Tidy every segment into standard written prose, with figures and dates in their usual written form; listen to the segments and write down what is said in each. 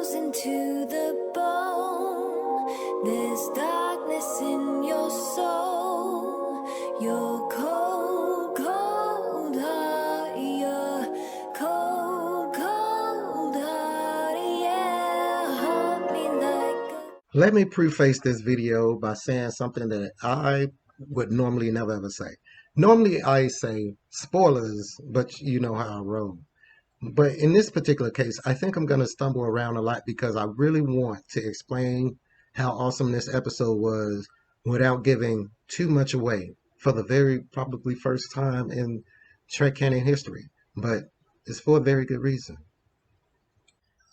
frozen to the bone. There's darkness in your soul. You're cold, cold heart. You're cold, cold heart. Yeah, hold me like a... Let me preface this video by saying something that I would normally never ever say. Normally I say spoilers, but you know how I roll. But in this particular case, I think I'm going to stumble around a lot because I really want to explain how awesome this episode was without giving too much away for the very probably first time in Trek canon history. But it's for a very good reason.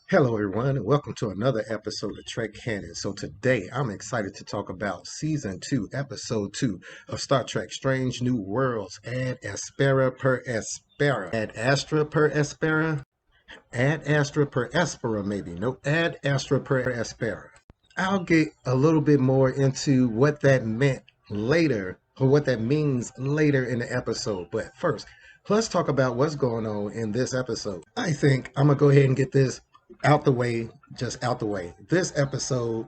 Hello, everyone, and welcome to another episode of Trek Canon. So today, I'm excited to talk about Season 2, Episode 2 of Star Trek Strange New Worlds, Ad Aspera per Aspera. Ad Astra per Aspera? Ad Astra per Aspera, maybe. Nope, Ad Astra per Aspera. I'll get a little bit more into what that meant later, or what that means later in the episode. But first, let's talk about what's going on in this episode. I think I'm going to go ahead and get this out the way, just out the way. This episode,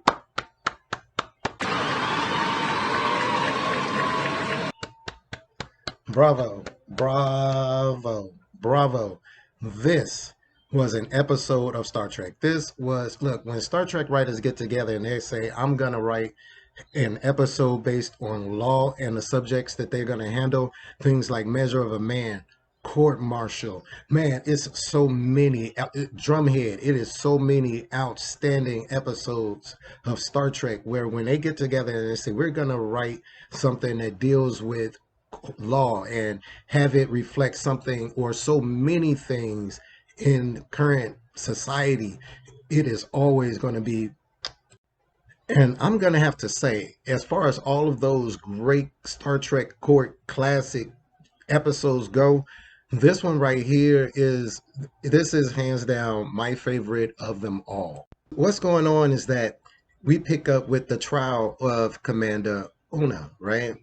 bravo, bravo, bravo. This was an episode of Star Trek. This was, look, when Star Trek writers get together and they say, I'm going to write an episode based on law and the subjects that they're going to handle, things like Measure of a Man, court martial, man, it's so many, drumhead, it is so many outstanding episodes of Star Trek where when they get together and they say we're gonna write something that deals with law and have it reflect something or so many things in current society, it is always going to be. And I'm going to have to say, as far as all of those great Star Trek court classic episodes go, this one right here is hands down my favorite of them all. What's going on is that we pick up with the trial of Commander Una, right?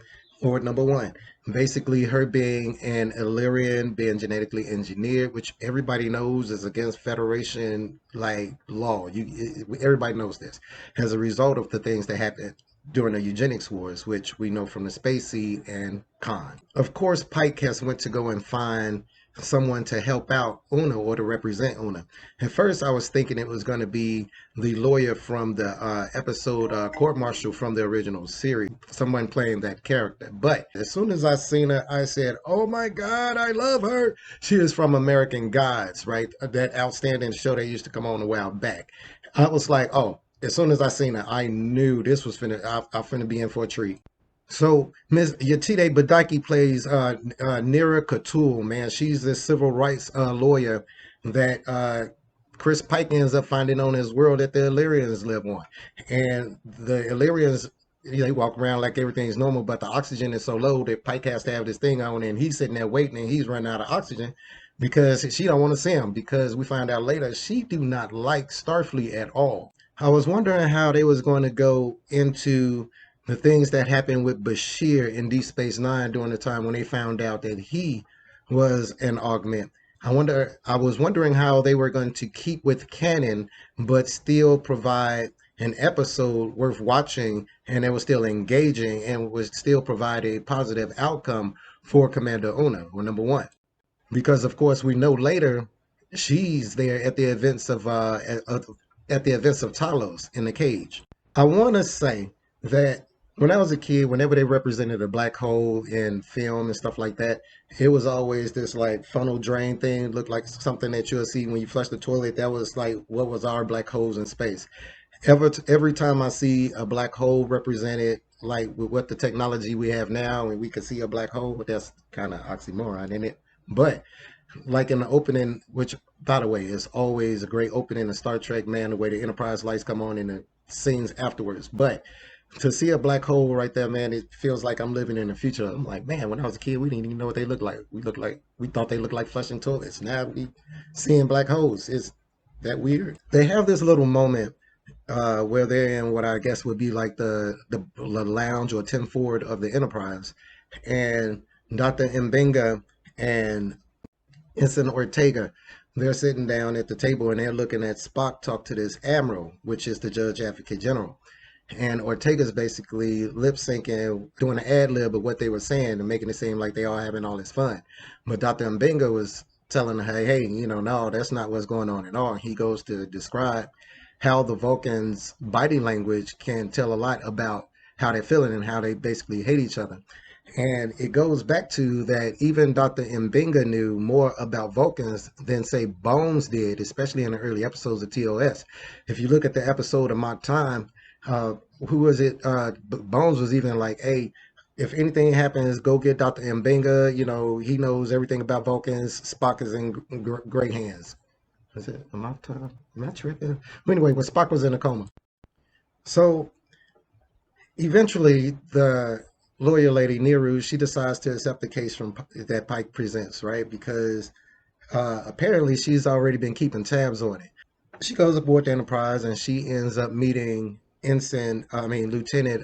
Or number one, basically her being an Illyrian, being genetically engineered, which everybody knows is against Federation like law. Everybody knows this as a result of the things that happened during the eugenics wars, which we know from the Space Seed and Khan. Of course, Pike has went to go and find someone to help out Una or to represent Una. At first, I was thinking it was going to be the lawyer from the episode Court Martial from the original series, someone playing that character. But as soon as I seen her, I said, oh my God, I love her. She is from American Gods, right? That outstanding show that used to come on a while back. I was like, oh, as soon as I seen her, I knew this was finna be in for a treat. So Ms. Yetide Badaki plays Nira Katul, man. She's this civil rights lawyer that Chris Pike ends up finding on his world that the Illyrians live on. And the Illyrians, they walk around like everything's normal, but the oxygen is so low that Pike has to have this thing on, and he's sitting there waiting, and he's running out of oxygen because she don't want to see him, because we find out later she do not like Starfleet at all. I was wondering how they was going to go into the things that happened with Bashir in Deep Space Nine during the time when they found out that he was an augment. I was wondering how they were going to keep with canon, but still provide an episode worth watching, and it was still engaging and would still provide a positive outcome for Commander Una, or number one. Because of course we know later she's there at the events of Talos in the cage. I want to say that when I was a kid, whenever they represented a black hole in film and stuff like that, it was always this like funnel drain thing. It looked like something that you'll see when you flush the toilet. That was like what was our black holes in space. Every time I see a black hole represented, like with what the technology we have now, and we can see a black hole, that's kind of oxymoron, isn't it? But like in the opening, which by the way is always a great opening in Star Trek, man, the way the Enterprise lights come on in the scenes afterwards. But to see a black hole right there, man, it feels like I'm living in the future. I'm like, man, when I was a kid, we didn't even know what they looked like. We thought they looked like flushing toilets. Now we seeing black holes. Is that weird? They have this little moment where they're in what I guess would be like the lounge or 10 forward of the Enterprise, and Dr. Mbenga and Ensign Ortega they're sitting down at the table and they're looking at Spock talk to this admiral, which is the Judge Advocate General. And Ortega's basically lip syncing, doing an ad lib of what they were saying and making it seem like they all having all this fun. But Dr. Mbenga was telling her, hey, no, that's not what's going on at all. He goes to describe how the Vulcans' body language can tell a lot about how they're feeling and how they basically hate each other. And it goes back to that even Dr. Mbenga knew more about Vulcans than, say, Bones did, especially in the early episodes of TOS. If you look at the episode of Mock Time, uh, who was it? Bones was even like, hey, if anything happens, go get Dr. Mbenga. He knows everything about Vulcans. Spock is in great hands. Is it Mock Time? Am I tripping? But anyway, when Spock was in a coma. So eventually, the lawyer lady Neru, she decides to accept the case from that Pike presents, right? Because apparently she's already been keeping tabs on it. She goes aboard the Enterprise and she ends up meeting Lieutenant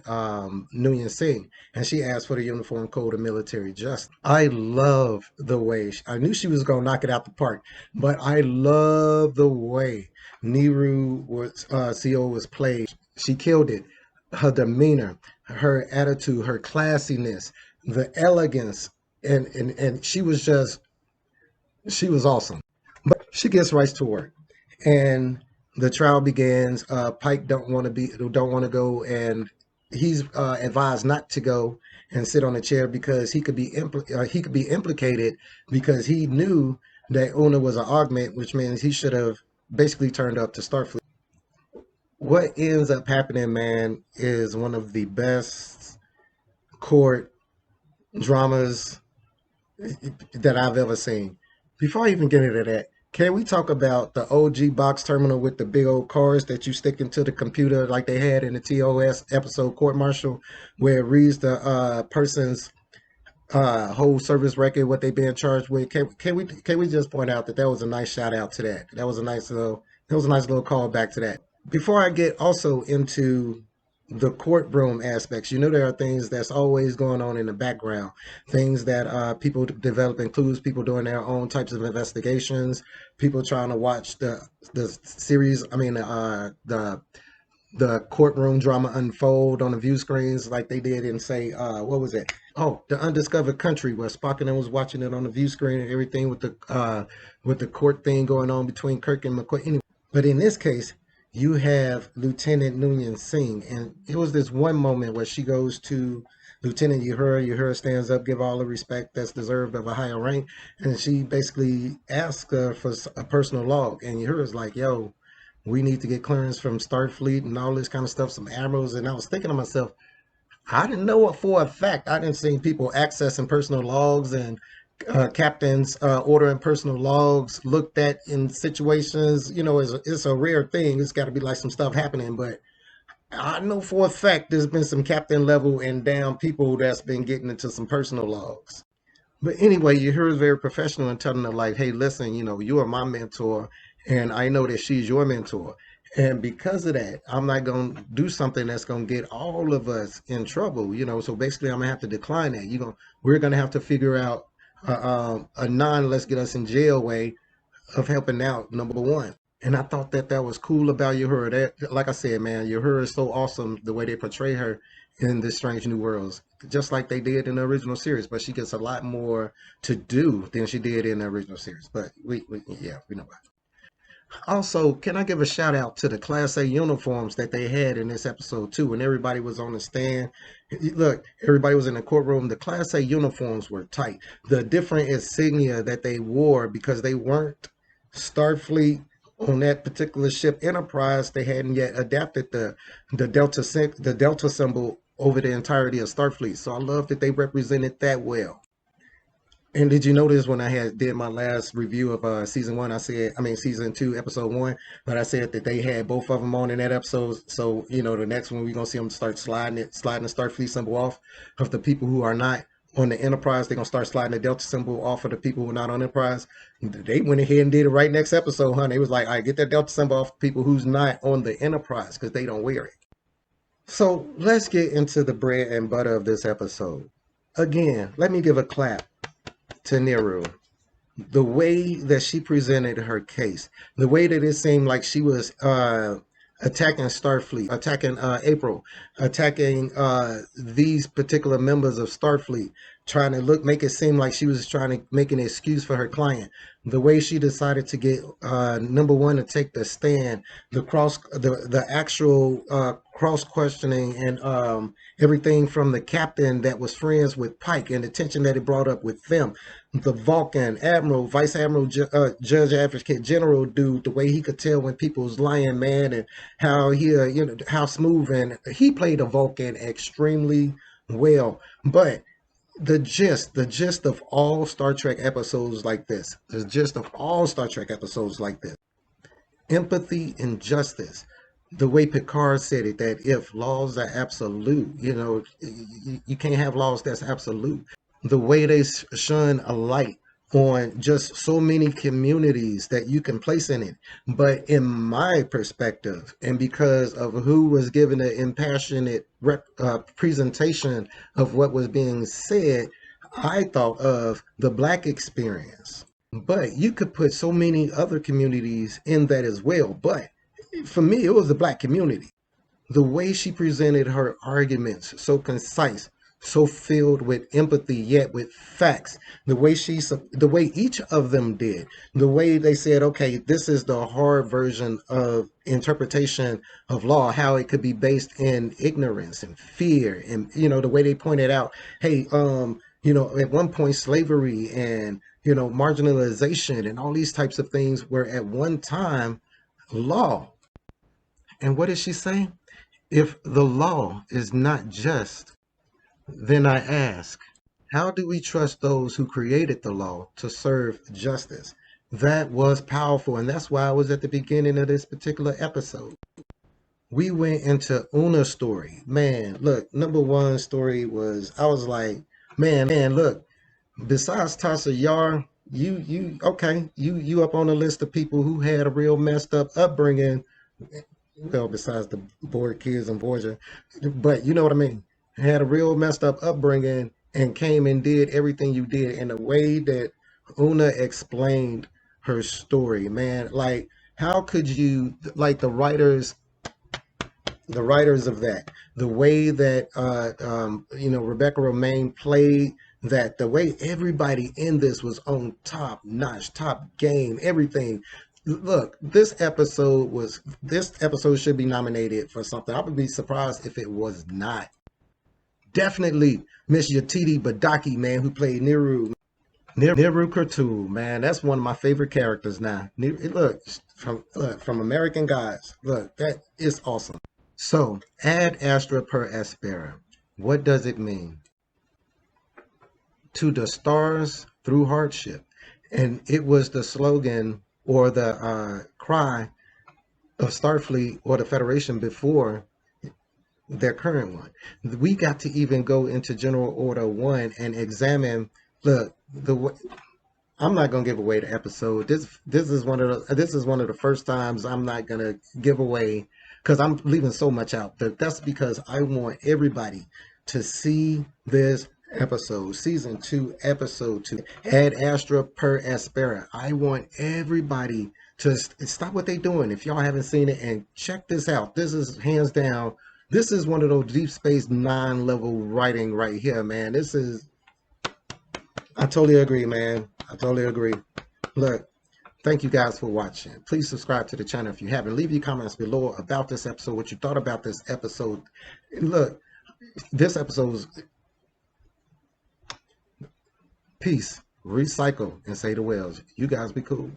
Nguyen Singh, and she asked for the Uniform Code of Military Justice. I love the way I knew she was gonna knock it out the park, but I love the way Neru was CO was played. She killed it. Her demeanor, her attitude, her classiness, the elegance, and she was awesome. But she gets right to work, and the trial begins. Pike don't want to go, and he's advised not to go and sit on a chair because he could be implicated because he knew that Una was an augment, which means he should have basically turned up to Starfleet. What ends up happening, man, is one of the best court dramas that I've ever seen. Before I even get into that, can we talk about the OG box terminal with the big old cards that you stick into the computer like they had in the TOS episode Court Martial, where it reads the person's whole service record, what they've been charged with? Can we just point out that was a nice shout out to that? That was a nice little call back to that. Before I get also into the courtroom aspects, there are things that's always going on in the background, things that people developing clues, people doing their own types of investigations, people trying to watch the series. The courtroom drama unfold on the view screens like they did in, say, what was it? Oh, The Undiscovered Country, where Spock and them was watching it on the view screen and everything with the court thing going on between Kirk and McCoy. Anyway, but in this case, you have Lieutenant Nguyen Singh, and it was this one moment where she goes to Lieutenant Uhura stands up, give all the respect that's deserved of a higher rank, and she basically asks her for a personal log, and Uhura's like, yo, we need to get clearance from Starfleet and all this kind of stuff, some admirals. And I was thinking to myself, I didn't know it for a fact. I didn't see people accessing personal logs and captains ordering personal logs looked at in situations. It's a rare thing. It's got to be like some stuff happening. But I know for a fact there's been some captain level and down people that's been getting into some personal logs. But anyway, you hear is very professional and telling her like, hey, listen, you are my mentor and I know that she's your mentor. And because of that, I'm not going to do something that's going to get all of us in trouble. So basically I'm going to have to decline that. We're going to have to figure out a let's get us in jail way of helping out, number one. And I thought that was cool about Uhura. That, like I said, man, Uhura is so awesome the way they portray her in this Strange New Worlds, just like they did in the original series. But she gets a lot more to do than she did in the original series. But we know about it. Also, can I give a shout out to the Class A uniforms that they had in this episode too? When everybody was on the stand, look, everybody was in the courtroom. The Class A uniforms were tight. The different insignia that they wore, because they weren't Starfleet on that particular ship Enterprise, they hadn't yet adapted the Delta symbol over the entirety of Starfleet. So I love that they represented that well. And did you notice when I did my last review of season 1, season 2, episode 1, but I said that they had both of them on in that episode. So, the next one we're going to see them start sliding the Starfleet symbol off of the people who are not on the Enterprise. They're going to start sliding the Delta symbol off of the people who are not on Enterprise. They went ahead and did it right next episode, huh? They was like, I get that Delta symbol off people who's not on the Enterprise because they don't wear it. So let's get into the bread and butter of this episode. Again, let me give a clap to Neru. the way that she presented her case, the way that it seemed like she was attacking Starfleet, attacking April, attacking these particular members of Starfleet, trying to make it seem like she was trying to make an excuse for her client. The way she decided to get number one to take the stand, the actual cross questioning and everything from the captain that was friends with Pike and the tension that it brought up with them, the Vulcan Admiral, Vice Admiral, Judge Advocate General dude, the way he could tell when people was lying, man, and how he, how smooth, and he played a Vulcan extremely well. But the gist of all Star Trek episodes like this, the gist of all Star Trek episodes like this, empathy and justice. The way Picard said it, that if laws are absolute, you can't have laws that's absolute. The way they shine a light on just so many communities that you can place in it. But in my perspective, and because of who was given an impassionate presentation of what was being said, I thought of the Black experience. But you could put so many other communities in that as well. But for me, it was the Black community. The way she presented her arguments, so concise, so filled with empathy, yet with facts. The way each of them did, the way they said, okay, this is the hard version of interpretation of law, how it could be based in ignorance and fear, and the way they pointed out, hey, at one point slavery and marginalization and all these types of things were at one time law. And what did she say? If the law is not just, then I ask, how do we trust those who created the law to serve justice? That was powerful, and that's why I was at the beginning of this particular episode. We went into Una's story. Man, look, number one story was, I was like, man, look, besides Tasha Yar, you up on the list of people who had a real messed up upbringing. Well, besides the bored kids in Voyager, but you know what I mean. Had a real messed up upbringing and came and did everything you did. And the way that Una explained her story, man, like how could you, like the writers of that, the way that Rebecca Romaine played that, the way everybody in this was on top notch, top game, everything. Look, this episode should be nominated for something. I would be surprised if it was not. Definitely Miss Yatiti Badaki, man, who played Niru Khartoum, man. That's one of my favorite characters now. From American Gods. Look, that is awesome. So, ad astra per aspera. What does it mean? To the stars through hardship. And it was the slogan or the cry of Starfleet or the Federation before their current one. We got to even go into General Order 1 and examine, look, I'm not gonna give away the episode. This is one of the first times I'm not gonna give away because I'm leaving so much out. That's because I want everybody to see this episode, season 2, episode 2, Ad Astra per Aspera. I want everybody to stop what they're doing if y'all haven't seen it and check this out. This is hands down. This is one of those Deep Space Nine level writing right here, man. I totally agree, man. I totally agree. Look, thank you guys for watching. Please subscribe to the channel if you haven't. Leave your comments below about this episode, what you thought about this episode. Look, this episode's peace, recycle, and say the whales. You guys be cool.